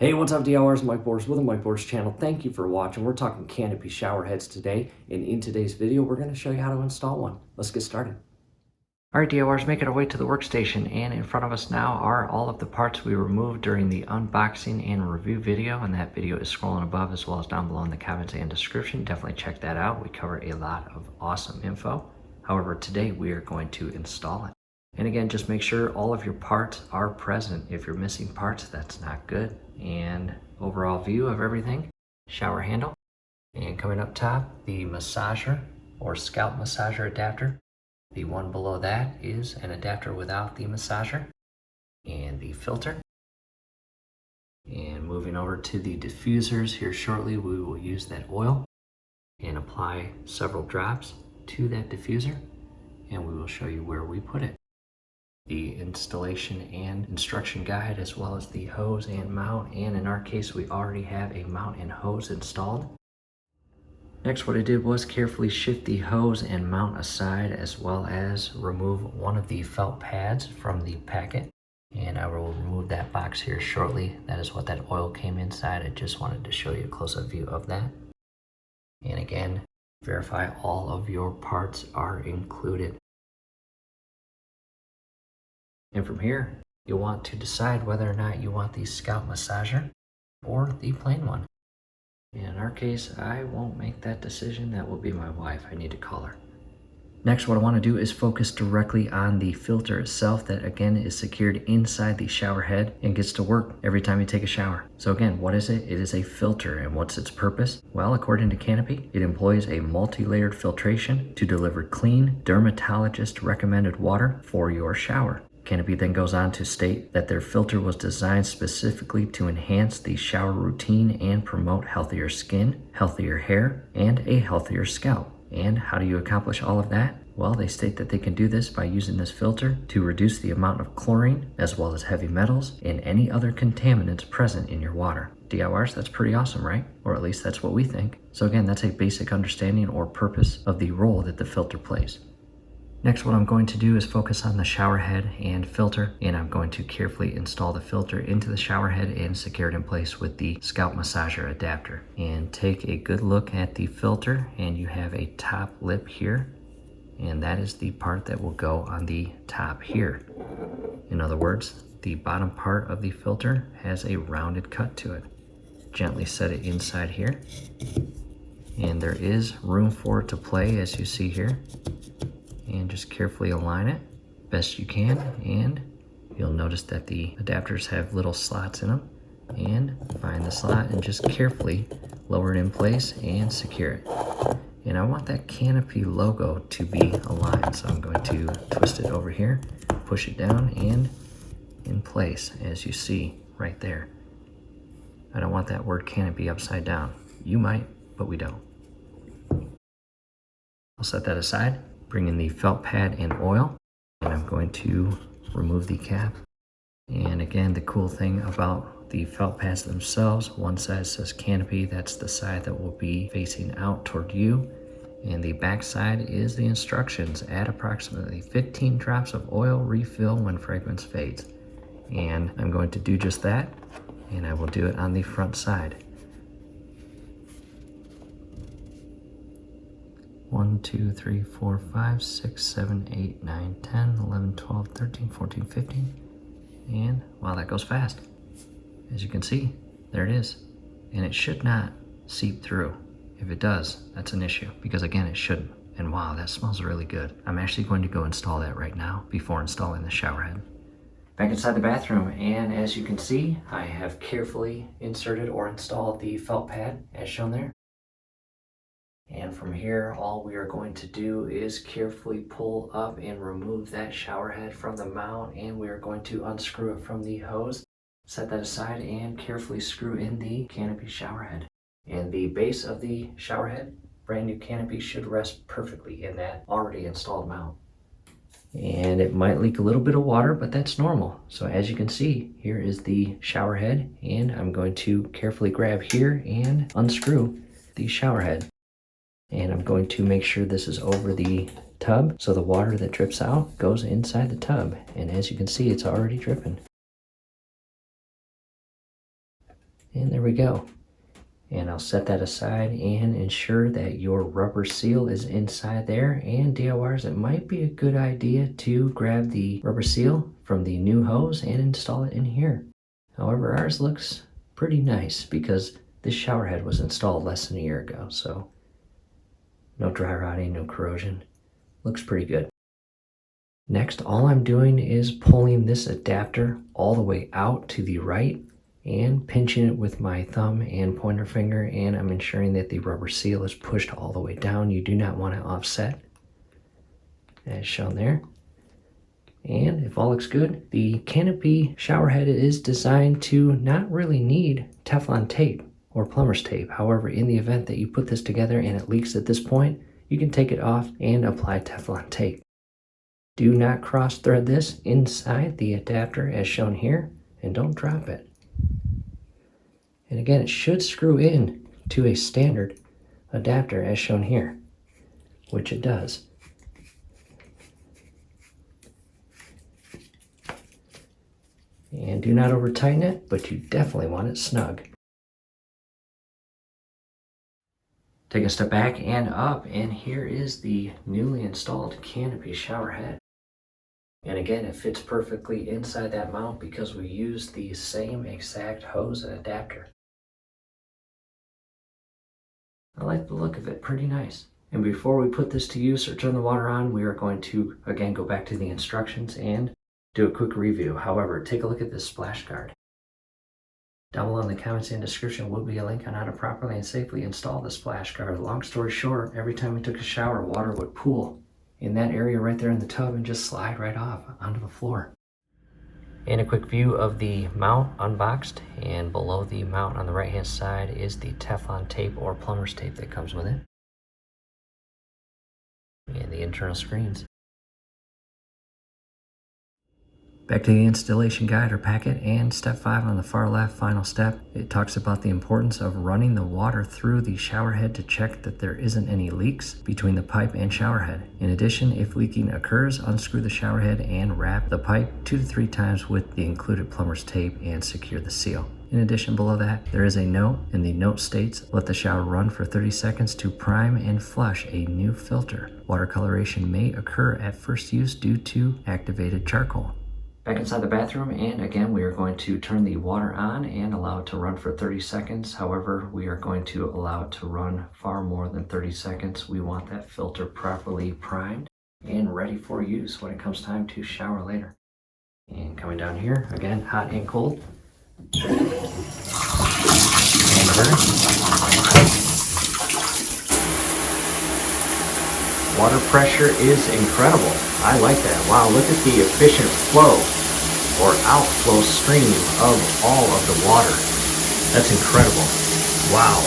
Hey, what's up DIYers, Mike Bors with the Mike Bors channel. Thank you for watching. We're talking Canopy shower heads today, and in today's video, we're going to show you how to install one. Let's get started. All right, DIYers, making our way to the workstation, and in front of us now are all of the parts we removed during the unboxing and review video, and that video is scrolling above as well as down below in the comments and description. Definitely check that out. We cover a lot of awesome info. However, today we are going to install it. And again, just make sure all of your parts are present. If you're missing parts, that's not good. And overall view of everything, shower handle. And coming up top, the massager or scalp massager adapter. The one below that is an adapter without the massager. And the filter. And moving over to the diffusers here shortly, we will use that oil and apply several drops to that diffuser. And we will show you where we put it. The installation and instruction guide, as well as the hose and mount, and in our case we already have a mount and hose installed. Next, what I did was carefully shift the hose and mount aside, as well as remove one of the felt pads from the packet, and I will remove that box here shortly. That is what that oil came inside. I just wanted to show you a close-up view of that. And again, verify all of your parts are included. And from here, you'll want to decide whether or not you want the scalp massager or the plain one. In our case, I won't make that decision. That will be my wife. I need to call her. Next, what I want to do is focus directly on the filter itself that again is secured inside the shower head and gets to work every time you take a shower. So again, what is it? It is a filter, and what's its purpose? Well, according to Canopy, it employs a multi-layered filtration to deliver clean, dermatologist recommended water for your shower. Canopy then goes on to state that their filter was designed specifically to enhance the shower routine and promote healthier skin, healthier hair, and a healthier scalp. And how do you accomplish all of that? Well, they state that they can do this by using this filter to reduce the amount of chlorine, as well as heavy metals, and any other contaminants present in your water. DIYers, that's pretty awesome, right? Or at least that's what we think. So again, that's a basic understanding or purpose of the role that the filter plays. Next, what I'm going to do is focus on the shower head and filter, and I'm going to carefully install the filter into the shower head and secure it in place with the scalp massager adapter. And take a good look at the filter, and you have a top lip here, and that is the part that will go on the top here. In other words, the bottom part of the filter has a rounded cut to it. Gently set it inside here, and there is room for it to play, as you see here. And just carefully align it best you can, and you'll notice that the adapters have little slots in them. And find the slot and just carefully lower it in place and secure it. And I want that Canopy logo to be aligned, so I'm going to twist it over here, push it down, and in place, as you see right there. I don't want that word Canopy upside down. You might, but we don't. I'll set that aside. Bring in the felt pad and oil, and I'm going to remove the cap. And again, the cool thing about the felt pads themselves, one side says Canopy, that's the side that will be facing out toward you, and the back side is the instructions. Add approximately 15 drops of oil, refill when fragrance fades. And I'm going to do just that, and I will do it on the front side. 1, 2, 3, 4, 5, 6, 7, 8, 9, 10, 11, 12, 13, 14, 15. And wow, that goes fast. As you can see, there it is. And it should not seep through. If it does, that's an issue, because again, it shouldn't. And wow, that smells really good. I'm actually going to go install that right now before installing the shower head. Back inside the bathroom, and as you can see, I have carefully inserted or installed the felt pad as shown there. And from here, all we are going to do is carefully pull up and remove that shower head from the mount, and we are going to unscrew it from the hose, set that aside, and carefully screw in the Canopy shower head. And the base of the shower head, brand new Canopy, should rest perfectly in that already installed mount. And it might leak a little bit of water, but that's normal. So as you can see, here is the shower head, and I'm going to carefully grab here and unscrew the shower head. And I'm going to make sure this is over the tub, so the water that drips out goes inside the tub. And as you can see, it's already dripping. And there we go. And I'll set that aside and ensure that your rubber seal is inside there. And DIYers, it might be a good idea to grab the rubber seal from the new hose and install it in here. However, ours looks pretty nice because this shower head was installed less than a year ago, so no dry rotting, no corrosion. Looks pretty good. Next, all I'm doing is pulling this adapter all the way out to the right and pinching it with my thumb and pointer finger, and I'm ensuring that the rubber seal is pushed all the way down. You do not want to offset, as shown there. And if all looks good, the Canopy Showerhead is designed to not really need Teflon tape or plumber's tape. However, in the event that you put this together and it leaks at this point, you can take it off and apply Teflon tape. Do not cross thread this inside the adapter as shown here, and don't drop it. And again, it should screw in to a standard adapter as shown here, which it does. And do not over tighten it, but you definitely want it snug. Take a step back and up, and here is the newly installed Canopy Showerhead. And again, it fits perfectly inside that mount because we used the same exact hose and adapter. I like the look of it, pretty nice. And before we put this to use or turn the water on, we are going to again go back to the instructions and do a quick review. However, take a look at this splash guard. Down below in the comments and description will be a link on how to properly and safely install the splash guard. Long story short, every time we took a shower, water would pool in that area right there in the tub and just slide right off onto the floor. And a quick view of the mount unboxed, and below the mount on the right hand side is the Teflon tape or plumber's tape that comes with it, and the internal screens. Back to the installation guide or packet, and step 5 on the far left, final step. It talks about the importance of running the water through the shower head to check that there isn't any leaks between the pipe and shower head. In addition, if leaking occurs, unscrew the shower head and wrap the pipe 2 to 3 times with the included plumber's tape and secure the seal. In addition, below that, there is a note, and the note states, let the shower run for 30 seconds to prime and flush a new filter. Water coloration may occur at first use due to activated charcoal. Back inside the bathroom, and again we are going to turn the water on and allow it to run for 30 seconds. However, we are going to allow it to run far more than 30 seconds. We want that filter properly primed and ready for use when it comes time to shower later. And coming down here, again, hot and cold. And water pressure is incredible. I like that. Wow, look at the efficient flow or outflow stream of all of the water. That's incredible. Wow.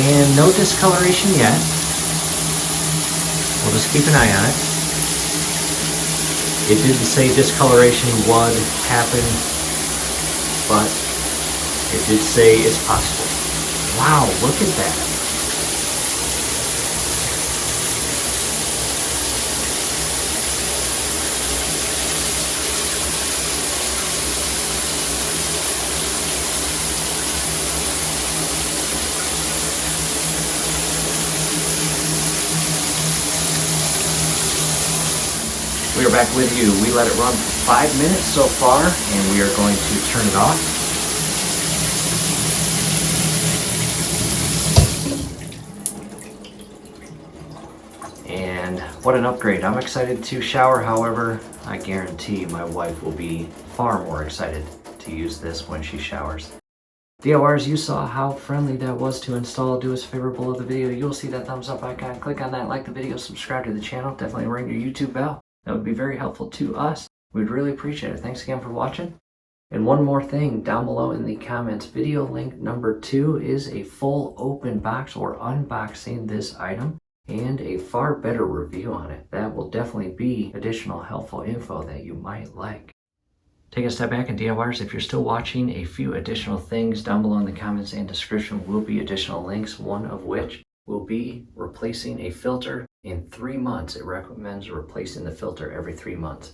And no discoloration yet. We'll just keep an eye on it. It didn't say discoloration would happen, but it did say it's possible. Wow, look at that. We are back with you. We let it run for 5 minutes so far, and we are going to turn it off. And what an upgrade. I'm excited to shower. However, I guarantee my wife will be far more excited to use this when she showers. DIYers, you saw how friendly that was to install. Do us a favor below the video. You'll see that thumbs up icon. Click on that, like the video, subscribe to the channel. Definitely ring your YouTube bell. That would be very helpful to us. We'd really appreciate it. Thanks again for watching. And one more thing, down below in the comments, video link number 2 is a full open box or unboxing this item and a far better review on it. That will definitely be additional helpful info that you might like. Take a step back, and DIYers, if you're still watching, a few additional things down below in the comments and description will be additional links, one of which will be replacing a filter in 3 months. It recommends replacing the filter every 3 months.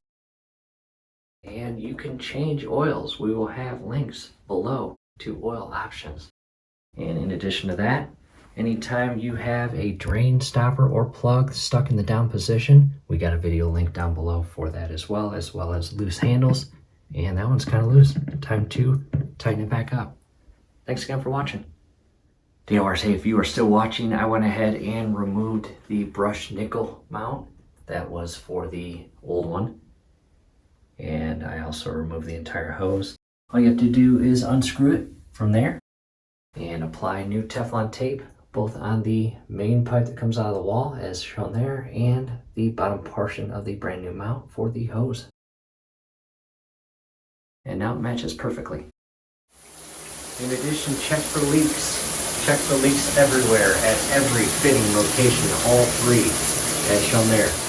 And you can change oils. We will have links below to oil options. And in addition to that, anytime you have a drain stopper or plug stuck in the down position, we got a video link down below for that as well as loose handles. And that one's kind of loose. Time to tighten it back up. Thanks again for watching. DORs, hey, if you are still watching, I went ahead and removed the brushed nickel mount. That was for the old one. And I also removed the entire hose. All you have to do is unscrew it from there and apply new Teflon tape both on the main pipe that comes out of the wall as shown there and the bottom portion of the brand new mount for the hose. And now it matches perfectly. In addition, check for leaks. Check for leaks everywhere at every fitting location, all three as shown there.